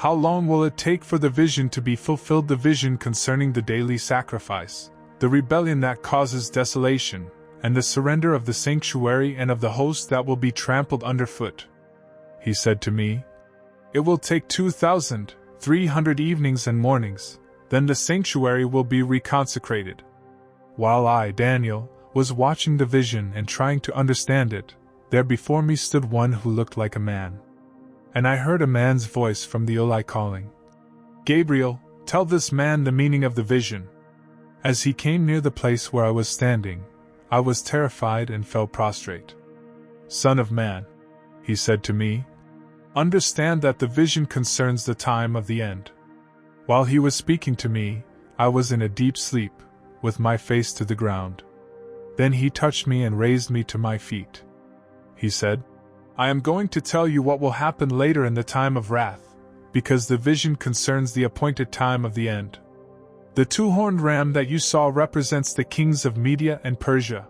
How long will it take for the vision to be fulfilled? The vision concerning the daily sacrifice, the rebellion that causes desolation, and the surrender of the sanctuary and of the host that will be trampled underfoot. He said to me, "It will take 2,300 evenings and mornings, then the sanctuary will be reconsecrated." While I, Daniel, was watching the vision and trying to understand it, there before me stood one who looked like a man. And I heard a man's voice from the Oli calling, "Gabriel, tell this man the meaning of the vision." As he came near the place where I was standing, I was terrified and fell prostrate. "Son of man," he said to me, "understand that the vision concerns the time of the end." While he was speaking to me, I was in a deep sleep, with my face to the ground. Then he touched me and raised me to my feet. He said, "I am going to tell you what will happen later in the time of wrath, because the vision concerns the appointed time of the end. The two-horned ram that you saw represents the kings of Media and Persia.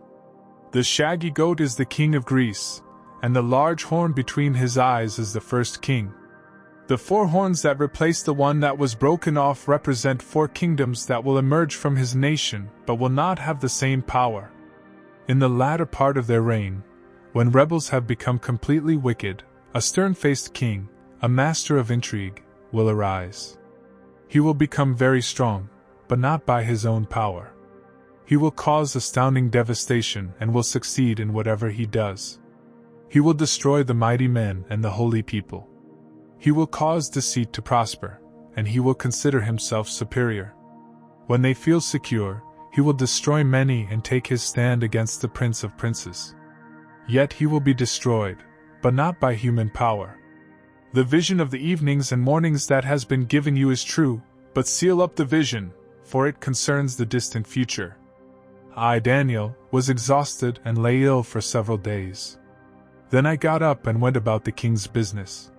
The shaggy goat is the king of Greece, and the large horn between his eyes is the first king. The four horns that replace the one that was broken off represent four kingdoms that will emerge from his nation but will not have the same power. In the latter part of their reign, when rebels have become completely wicked, a stern-faced king, a master of intrigue, will arise. He will become very strong, but not by his own power. He will cause astounding devastation and will succeed in whatever he does. He will destroy the mighty men and the holy people. He will cause deceit to prosper, and he will consider himself superior. When they feel secure, he will destroy many and take his stand against the Prince of Princes. Yet he will be destroyed, but not by human power. The vision of the evenings and mornings that has been given you is true, but seal up the vision, for it concerns the distant future." I, Daniel, was exhausted and lay ill for several days. Then I got up and went about the king's business.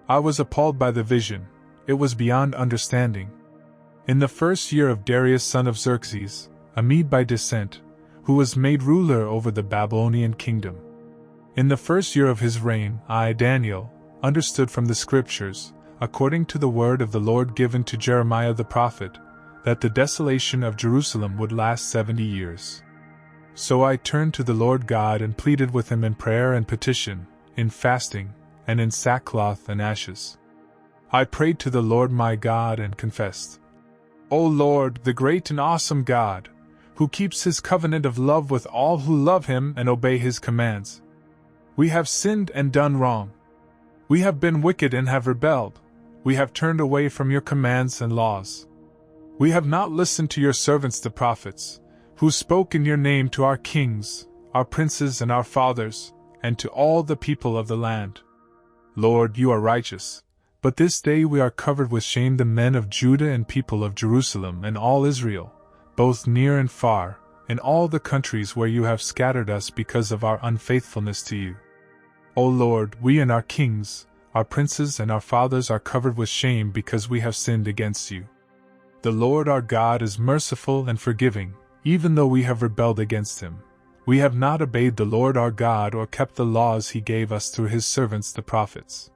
I was appalled by the vision; it was beyond understanding. In the first year of Darius son of Xerxes, a Mede by descent, who was made ruler over the Babylonian kingdom. In the first year of his reign, I, Daniel, understood from the scriptures, according to the word of the Lord given to Jeremiah the prophet, that the desolation of Jerusalem would last 70 years. So I turned to the Lord God and pleaded with him in prayer and petition, in fasting, and in sackcloth and ashes. I prayed to the Lord my God and confessed, "O Lord, the great and awesome God, who keeps his covenant of love with all who love him and obey his commands. We have sinned and done wrong. We have been wicked and have rebelled. We have turned away from your commands and laws. We have not listened to your servants the prophets, who spoke in your name to our kings, our princes and our fathers, and to all the people of the land. Lord, you are righteous. But this day we are covered with shame, the men of Judah and people of Jerusalem and all Israel, both near and far, in all the countries where you have scattered us because of our unfaithfulness to you. O Lord, we and our kings, our princes and our fathers are covered with shame because we have sinned against you. The Lord our God is merciful and forgiving, even though we have rebelled against him. We have not obeyed the Lord our God or kept the laws he gave us through his servants the prophets.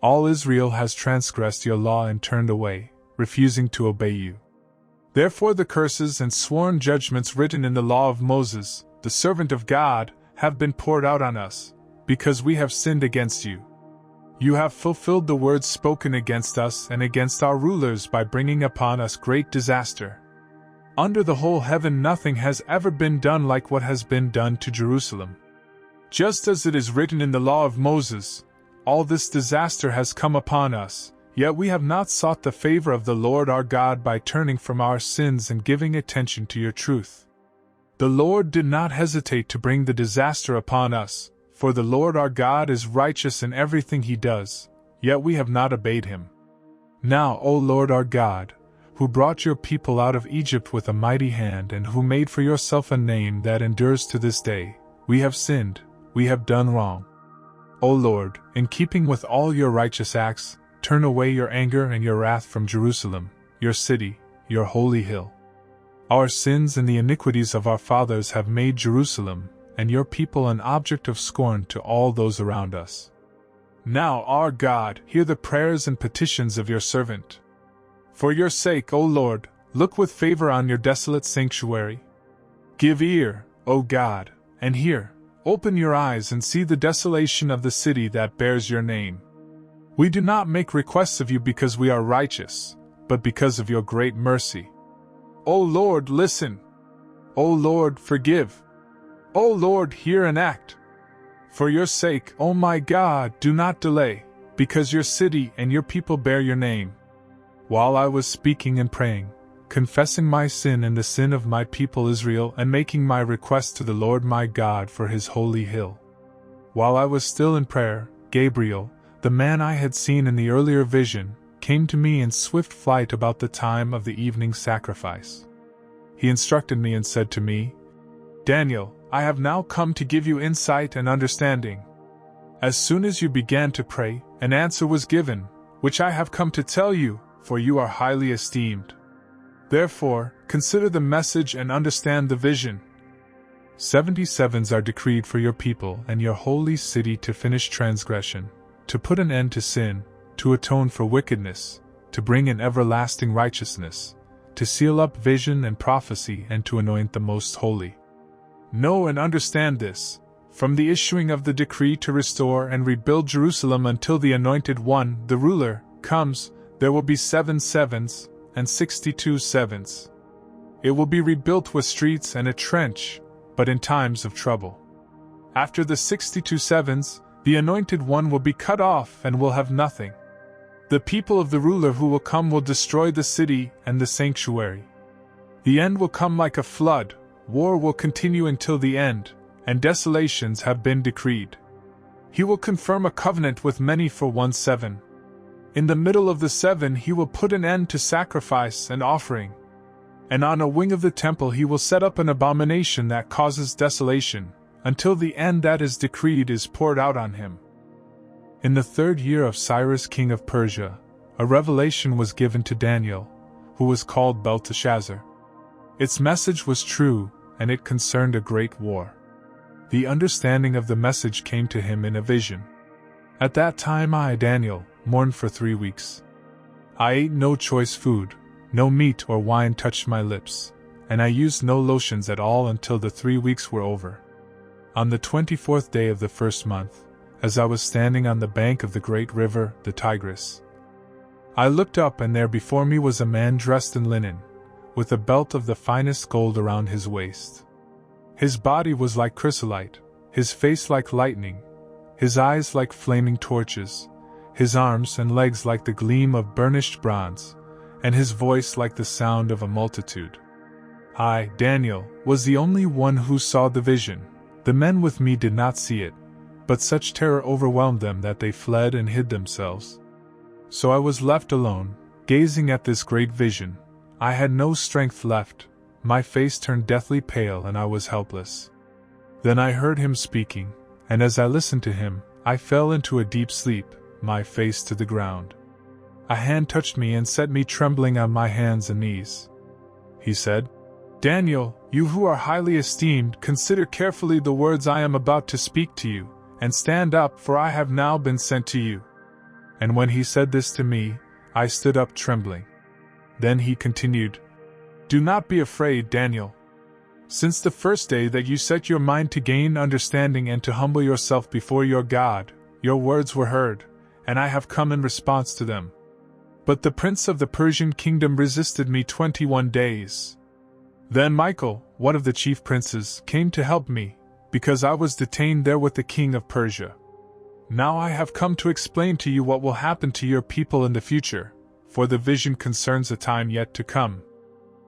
All Israel has transgressed your law and turned away, refusing to obey you. Therefore the curses and sworn judgments written in the law of Moses, the servant of God, have been poured out on us, because we have sinned against you. You have fulfilled the words spoken against us and against our rulers by bringing upon us great disaster. Under the whole heaven nothing has ever been done like what has been done to Jerusalem. Just as it is written in the law of Moses, all this disaster has come upon us, yet we have not sought the favor of the Lord our God by turning from our sins and giving attention to your truth. The Lord did not hesitate to bring the disaster upon us, for the Lord our God is righteous in everything he does, yet we have not obeyed him. Now, O Lord our God, who brought your people out of Egypt with a mighty hand and who made for yourself a name that endures to this day, we have sinned, we have done wrong. O Lord, in keeping with all your righteous acts, turn away your anger and your wrath from Jerusalem, your city, your holy hill. Our sins and the iniquities of our fathers have made Jerusalem and your people an object of scorn to all those around us. Now, our God, hear the prayers and petitions of your servant. For your sake, O Lord, look with favor on your desolate sanctuary. Give ear, O God, and hear. Open your eyes and see the desolation of the city that bears your name. We do not make requests of you because we are righteous, but because of your great mercy. O Lord, listen. O Lord, forgive. O Lord, hear and act. For your sake, O my God, do not delay, because your city and your people bear your name. While I was speaking and praying, confessing my sin and the sin of my people Israel and making my request to the Lord my God for his holy hill. While I was still in prayer, Gabriel, the man I had seen in the earlier vision, came to me in swift flight about the time of the evening sacrifice. He instructed me and said to me, Daniel, I have now come to give you insight and understanding. As soon as you began to pray, an answer was given, which I have come to tell you, for you are highly esteemed. Therefore, consider the message and understand the vision. 77s are decreed for your people and your holy city to finish transgression, to put an end to sin, to atone for wickedness, to bring in everlasting righteousness, to seal up vision and prophecy and to anoint the most holy. Know and understand this, from the issuing of the decree to restore and rebuild Jerusalem until the Anointed One, the ruler, comes, there will be 7 sevens and 62 sevens. It will be rebuilt with streets and a trench, but in times of trouble. After the 62 sevens, the Anointed One will be cut off and will have nothing. The people of the ruler who will come will destroy the city and the sanctuary. The end will come like a flood, war will continue until the end, and desolations have been decreed. He will confirm a covenant with many for 1 7. In the middle of the 7 he will put an end to sacrifice and offering. And on a wing of the temple he will set up an abomination that causes desolation, until the end that is decreed is poured out on him. In the 3rd year of Cyrus king of Persia, a revelation was given to Daniel, who was called Belteshazzar. Its message was true, and it concerned a great war. The understanding of the message came to him in a vision. At that time I, Daniel, mourned for 3 weeks. I ate no choice food, no meat or wine touched my lips, and I used no lotions at all until the 3 weeks were over. On the 24th day of the 1st month, as I was standing on the bank of the great river, the Tigris, I looked up and there before me was a man dressed in linen, with a belt of the finest gold around his waist. His body was like chrysolite, his face like lightning, his eyes like flaming torches, his arms and legs like the gleam of burnished bronze, and his voice like the sound of a multitude. I, Daniel, was the only one who saw the vision. The men with me did not see it, but such terror overwhelmed them that they fled and hid themselves. So I was left alone, gazing at this great vision. I had no strength left, my face turned deathly pale and I was helpless. Then I heard him speaking, and as I listened to him, I fell into a deep sleep, my face to the ground. A hand touched me and set me trembling on my hands and knees. He said, Daniel, you who are highly esteemed, consider carefully the words I am about to speak to you, and stand up, for I have now been sent to you. And when he said this to me, I stood up trembling. Then he continued, Do not be afraid, Daniel. Since the first day that you set your mind to gain understanding and to humble yourself before your God, your words were heard, and I have come in response to them. But the prince of the Persian kingdom resisted me 21 days. Then Michael, one of the chief princes, came to help me, because I was detained there with the king of Persia. Now I have come to explain to you what will happen to your people in the future, for the vision concerns a time yet to come.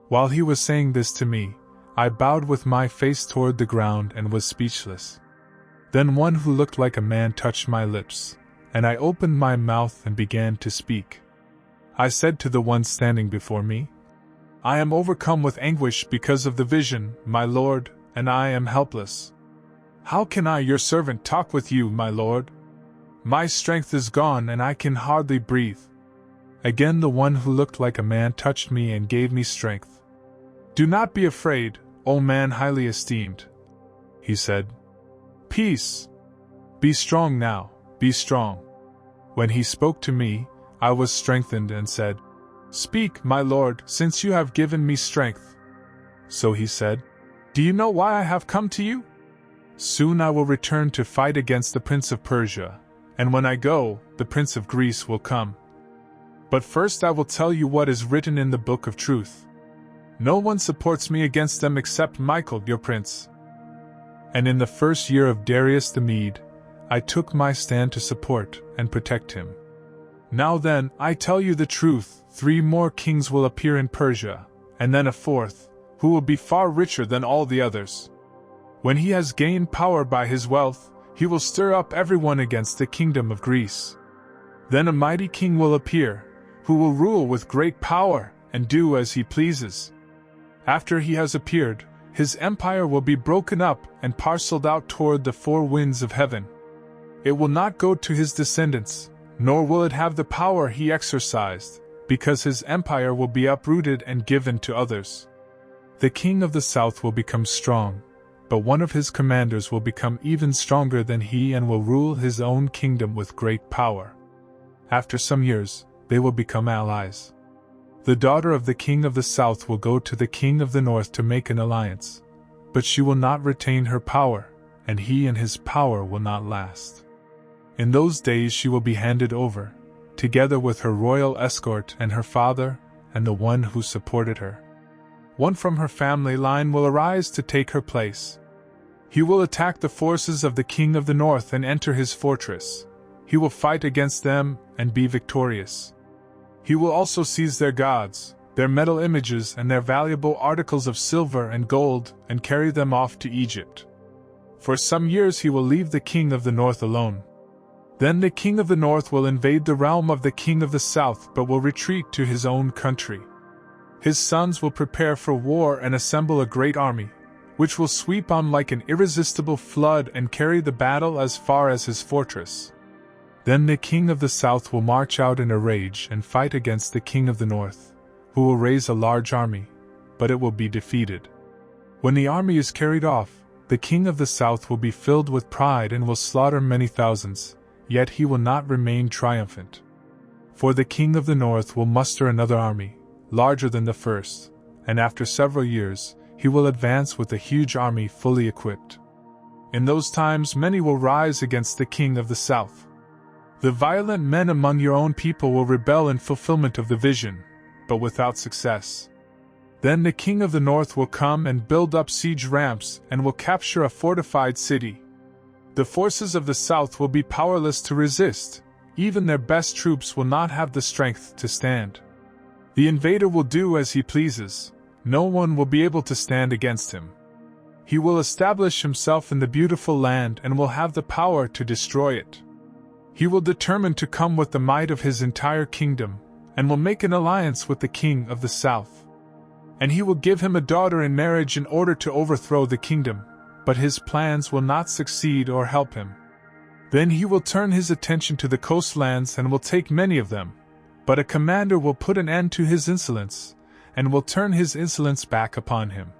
While he was saying this to me, I bowed with my face toward the ground and was speechless. Then one who looked like a man touched my lips, and I opened my mouth and began to speak. I said to the one standing before me, I am overcome with anguish because of the vision, my lord, and I am helpless. How can I, your servant, talk with you, my lord? My strength is gone and I can hardly breathe. Again the one who looked like a man touched me and gave me strength. Do not be afraid, O man highly esteemed. He said, Peace. Be strong now, be strong. When he spoke to me, I was strengthened and said, "Speak, my lord, since you have given me strength." So he said, "Do you know why I have come to you? Soon I will return to fight against the prince of Persia, and when I go, the prince of Greece will come. But first I will tell you what is written in the book of truth. No one supports me against them except Michael, your prince. And in the first year of Darius the Mede, I took my stand to support and protect him. Now then, I tell you the truth, 3 more kings will appear in Persia, and then a 4th, who will be far richer than all the others. When he has gained power by his wealth, he will stir up everyone against the kingdom of Greece. Then a mighty king will appear, who will rule with great power and do as he pleases. After he has appeared, his empire will be broken up and parceled out toward the 4 winds of heaven. It will not go to his descendants, nor will it have the power he exercised, because his empire will be uprooted and given to others. The king of the south will become strong, but one of his commanders will become even stronger than he and will rule his own kingdom with great power. After some years, they will become allies. The daughter of the king of the south will go to the king of the north to make an alliance, but she will not retain her power, and he and his power will not last. In those days she will be handed over, together with her royal escort and her father and the one who supported her. One from her family line will arise to take her place. He will attack the forces of the king of the north and enter his fortress. He will fight against them and be victorious. He will also seize their gods, their metal images and their valuable articles of silver and gold and carry them off to Egypt. For some years he will leave the king of the north alone. Then the king of the north will invade the realm of the king of the south but will retreat to his own country. His sons will prepare for war and assemble a great army, which will sweep on like an irresistible flood and carry the battle as far as his fortress. Then the king of the south will march out in a rage and fight against the king of the north, who will raise a large army, but it will be defeated. When the army is carried off, the king of the south will be filled with pride and will slaughter many thousands, yet he will not remain triumphant. For the king of the north will muster another army, larger than the first, and after several years, he will advance with a huge army fully equipped. In those times many will rise against the king of the south. The violent men among your own people will rebel in fulfillment of the vision, but without success. Then the king of the north will come and build up siege ramps and will capture a fortified city. The forces of the south will be powerless to resist, even their best troops will not have the strength to stand. The invader will do as he pleases, no one will be able to stand against him. He will establish himself in the beautiful land and will have the power to destroy it. He will determine to come with the might of his entire kingdom, and will make an alliance with the king of the south. And he will give him a daughter in marriage in order to overthrow the kingdom, but his plans will not succeed or help him. Then he will turn his attention to the coastlands and will take many of them, but a commander will put an end to his insolence, and will turn his insolence back upon him.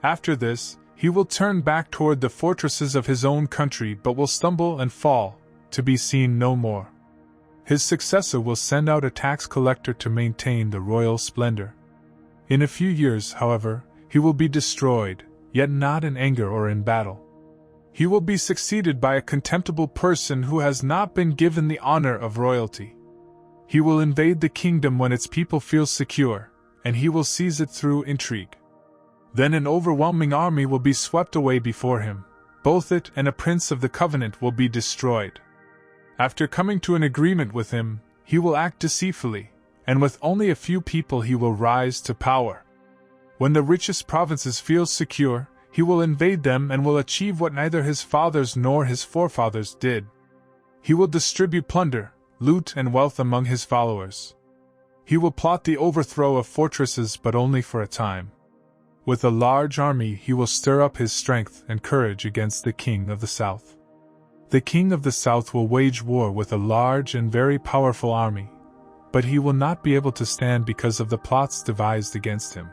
After this, he will turn back toward the fortresses of his own country but will stumble and fall, to be seen no more. His successor will send out a tax collector to maintain the royal splendor. In a few years, however, he will be destroyed, yet not in anger or in battle. He will be succeeded by a contemptible person who has not been given the honor of royalty. He will invade the kingdom when its people feel secure, and he will seize it through intrigue. Then an overwhelming army will be swept away before him. Both it and a prince of the covenant will be destroyed. After coming to an agreement with him, he will act deceitfully, and with only a few people he will rise to power. When the richest provinces feel secure, he will invade them and will achieve what neither his fathers nor his forefathers did. He will distribute plunder, loot and wealth among his followers. He will plot the overthrow of fortresses but only for a time. With a large army he will stir up his strength and courage against the king of the south. The king of the south will wage war with a large and very powerful army, but he will not be able to stand because of the plots devised against him.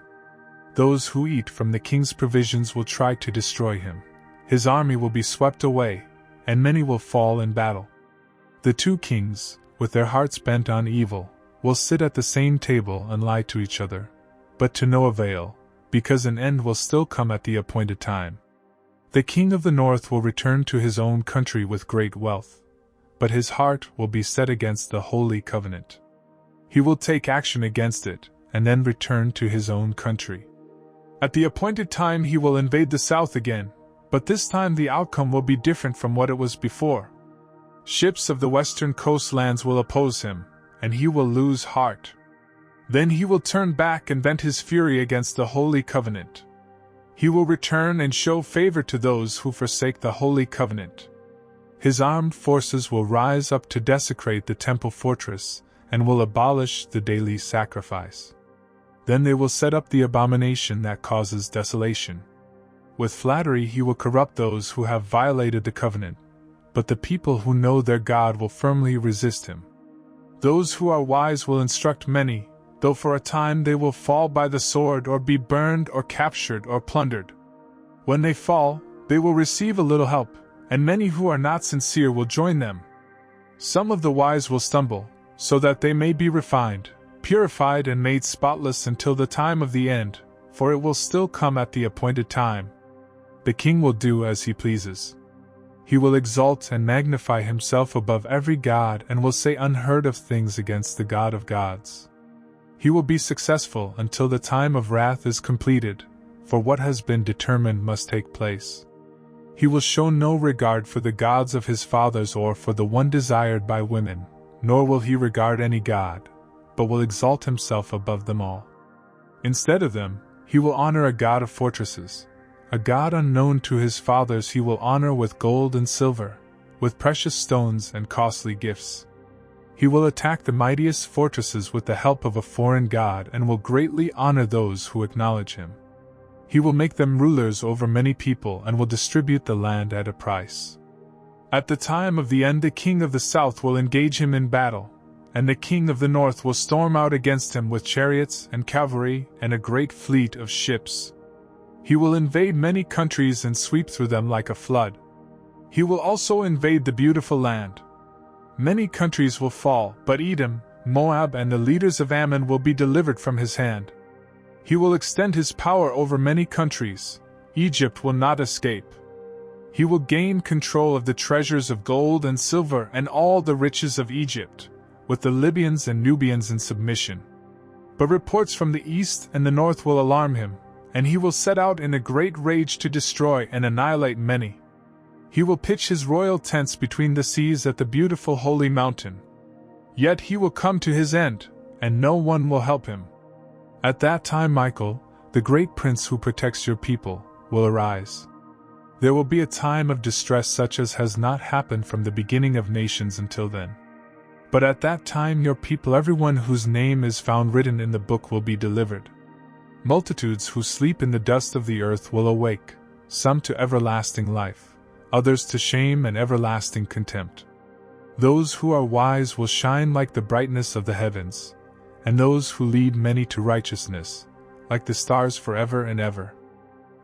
Those who eat from the king's provisions will try to destroy him. His army will be swept away, and many will fall in battle. The 2 kings, with their hearts bent on evil, will sit at the same table and lie to each other, but to no avail, because an end will still come at the appointed time. The king of the north will return to his own country with great wealth, but his heart will be set against the holy covenant. He will take action against it, and then return to his own country. At the appointed time he will invade the south again, but this time the outcome will be different from what it was before. Ships of the western coastlands will oppose him, and he will lose heart. Then he will turn back and vent his fury against the holy covenant. He will return and show favor to those who forsake the holy covenant. His armed forces will rise up to desecrate the temple fortress, and will abolish the daily sacrifice. Then they will set up the abomination that causes desolation. With flattery he will corrupt those who have violated the covenant, but the people who know their God will firmly resist him. Those who are wise will instruct many, though for a time they will fall by the sword or be burned or captured or plundered. When they fall, they will receive a little help, and many who are not sincere will join them. Some of the wise will stumble, so that they may be refined, purified and made spotless until the time of the end, for it will still come at the appointed time. The king will do as he pleases. He will exalt and magnify himself above every god and will say unheard of things against the God of gods. He will be successful until the time of wrath is completed, for what has been determined must take place. He will show no regard for the gods of his fathers or for the one desired by women, nor will he regard any god, but will exalt himself above them all. Instead of them, he will honor a god of fortresses. A god unknown to his fathers he will honor with gold and silver, with precious stones and costly gifts. He will attack the mightiest fortresses with the help of a foreign god and will greatly honor those who acknowledge him. He will make them rulers over many people and will distribute the land at a price. At the time of the end the king of the south will engage him in battle, and the king of the north will storm out against him with chariots and cavalry and a great fleet of ships. He will invade many countries and sweep through them like a flood. He will also invade the beautiful land. Many countries will fall, but Edom, Moab and the leaders of Ammon will be delivered from his hand. He will extend his power over many countries. Egypt will not escape. He will gain control of the treasures of gold and silver and all the riches of Egypt, with the Libyans and Nubians in submission. But reports from the east and the north will alarm him, and he will set out in a great rage to destroy and annihilate many. He will pitch his royal tents between the seas at the beautiful holy mountain. Yet he will come to his end, and no one will help him. At that time Michael, the great prince who protects your people, will arise. There will be a time of distress such as has not happened from the beginning of nations until then. But at that time your people, everyone whose name is found written in the book, will be delivered. Multitudes who sleep in the dust of the earth will awake, some to everlasting life, others to shame and everlasting contempt. Those who are wise will shine like the brightness of the heavens, and those who lead many to righteousness, like the stars forever and ever.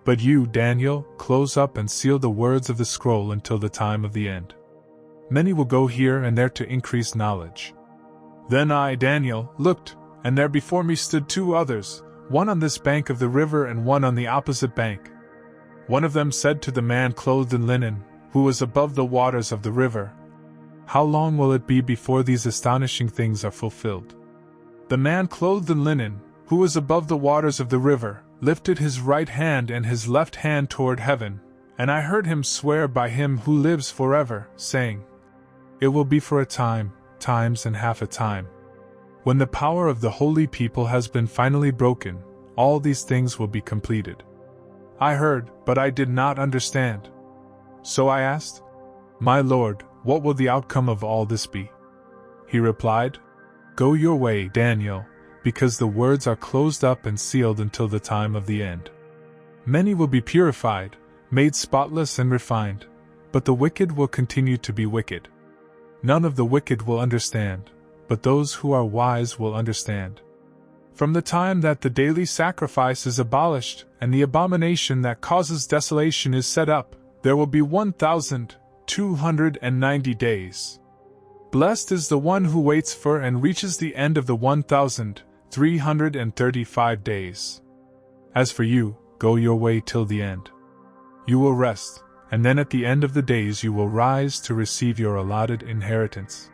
But you, Daniel, close up and seal the words of the scroll until the time of the end. Many will go here and there to increase knowledge. Then I, Daniel, looked, and there before me stood two others, one on this bank of the river and one on the opposite bank. One of them said to the man clothed in linen, who was above the waters of the river, "How long will it be before these astonishing things are fulfilled?" The man clothed in linen, who was above the waters of the river, lifted his right hand and his left hand toward heaven, and I heard him swear by him who lives forever, saying, "It will be for a time, times and half a time. When the power of the holy people has been finally broken, all these things will be completed." I heard, but I did not understand. So I asked, "My Lord, what will the outcome of all this be?" He replied, "Go your way, Daniel, because the words are closed up and sealed until the time of the end. Many will be purified, made spotless and refined, but the wicked will continue to be wicked. None of the wicked will understand, but those who are wise will understand. From the time that the daily sacrifice is abolished and the abomination that causes desolation is set up, there will be 1,290 days. Blessed is the one who waits for and reaches the end of the 1,335 days. As for you, go your way till the end. You will rest, and then at the end of the days you will rise to receive your allotted inheritance.